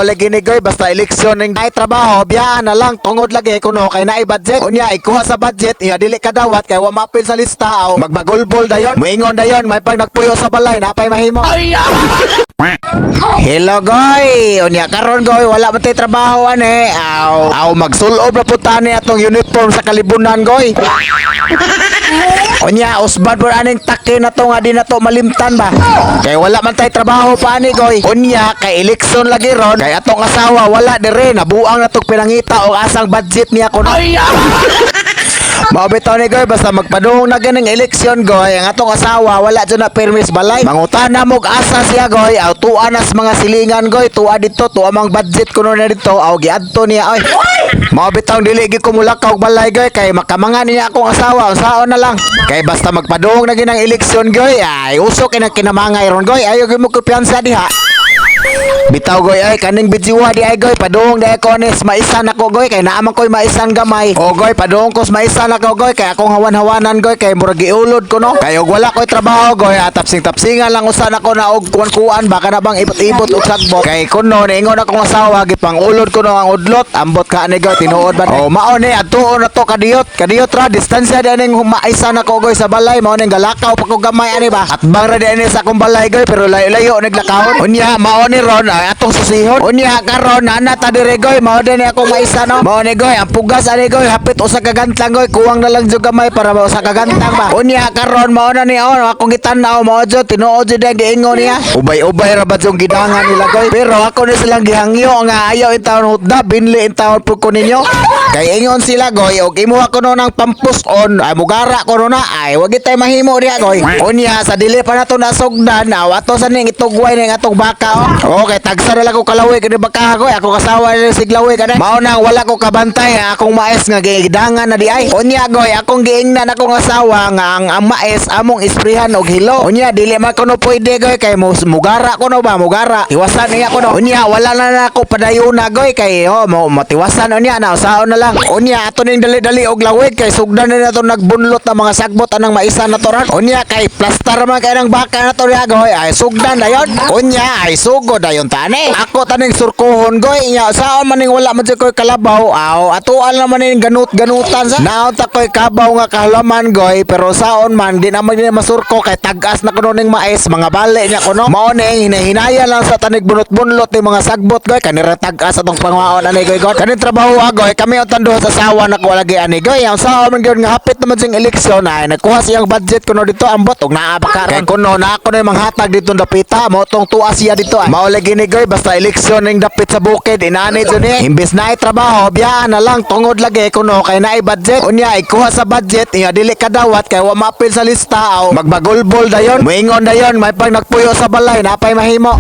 Lagi ni Goy, basta eleksyon ning ay trabaho, biyaan na lang tungod lagi kuno kay naay budget. Unya ikuha sa budget, iya dili ka dawat kay wa mapil sa lista aw magbagulbol dayon. Muingon dayon, may pag nagpuyo sa balay napay mahimo. Hello Goy, unya karon Goy wala man tay trabaho ani. Aw magsulob na punta ni atong uniform sa kalibunan Goy. Unya usbad mo aning taki na to nga di na to malimtan ba. Kay wala man tay trabaho pa ani Goy. Unya kay eleksyon lagi ron. Kay atong asawa wala dire nabuang na tong pinangita o asang budget niya kuno. Mabitaw ni Goy basta magpadung na ganing eleksyon Goy ang atong asawa wala dyan na permis balay. Mangutana mog asa siya Goy aw tuwa na sa mga silingan Goy tuwa dito tuwa mang budget kuno na dito aw giadto niya oy. Mabitaw dili gi kumulakaw og balay Goy kay makamangan niya akong asawa unsaon na lang. Kay basta magpadung na ginang eleksyon Goy ay usok ina kinamangay ron Goy ayo gyud mo kumpiyansa diha. Bitaw Goy ay kaning bijiwa di ay Goy padung di ako nis maisan ako Goy kay naamang ko'y maisan gamay. O Goy padung kos maisan ako Goy kay akong hawan-hawanan Goy kay murag giulod ko no. Kay og wala ko'y trabaho Goy tapsing-tapsingan lang usan ako na og kuan-kuan baka na bang ibot-ibot og sagbot. Kay kuno niingon akong asawa gipangulod ko no ang udlot ambot ka ni Goy tinuod ba. O mao ni adtuon na to kadiyot ra distansya di aning maisan ako Goy sa balay mao ning galakaw pa ko gamay ani ba. At bang ra di ani sa akong balay Goy pero layo-layo naglakawon. Unya mao ni ron atong susihon. Unya karon ana ta dire Goy mao din ako maisa no. Mao ni Goy ang pugas ani Goy hapit usa ka gantlang Goy kuwang na lang jud gamay para usa ka gantang ba. Unya karon mao na ni akong gitan-aw mao jud tinuod jud ang giingon niya. Ubay-ubay ra ba yung gidangan nila Goy. Pero ako ni silang gihangyo nga ayaw intawon hudda binli intawon pud ko ninyo. Kay ingon sila Goy og imo ako no nang pampus-on ay mugara ko no na ay wag tay mahimo diha Goy. Unya sa dili pa nato nasugdan ato sa ning itugway ning atong baka oh. Okay tagsa na lang ko kalawig kani baka Goy ako kasawa ni siglawig kana. Mao nang wala ko kabantay akong maes nga gidangan na di ay. Unya Goy akong giingnan akong asawa nga ang maes among isprihan og hilo. Unya dili man kuno pwede Goy kay mugara kuno ba mugara. Iwasan niya kuno. Unya wala na ako padayuna Goy kay mo matiwasan unya na usaon na lang. Unya ato ning dali-dali og lawig kay sugdan na nato nagbunlot na mga sagbot anang maisa na to ron. Unya kay plaster man kay nang baka na to diha Goy ay sugdan dayon. Unya ay sugod dayon tani. Ako taning surkuhon Goy nya saon man ning wala man jud koy kalabaw aw atuan naman ning ganut-ganutan sa. Naon ta koy kabaw nga kahalaman Goy pero saon man di naman ni masurko kay tagas na kuno ning mais mga bali nya kuno. Mao ning hinahinaya lang sa tanig bunot-bunlot ning mga sagbot Goy kanira tagas atong pangwaon ani Goy God. Kaning trabaho Goy kami ang tando sa sawa na ko lagi ani Goy. Ang saon man gyud nga hapit naman sing eleksyon ay nagkuha siyang budget kuno dito ambot og naa ba karon. Kay kuno na ako na manghatag dito dapita mo tong tuwa siya dito ay. Mao lagi ni Goy basta eleksyon ning dapit sa bukid inani jud ni. Imbes na trabaho biyaan na lang tungod lagi kuno kay naay budget. Unya ikuha sa budget iya dili ka dawat kay wa mapil sa lista aw magbagulbol dayon. Muingon dayon may pag nagpuyo sa balay napay mahimo.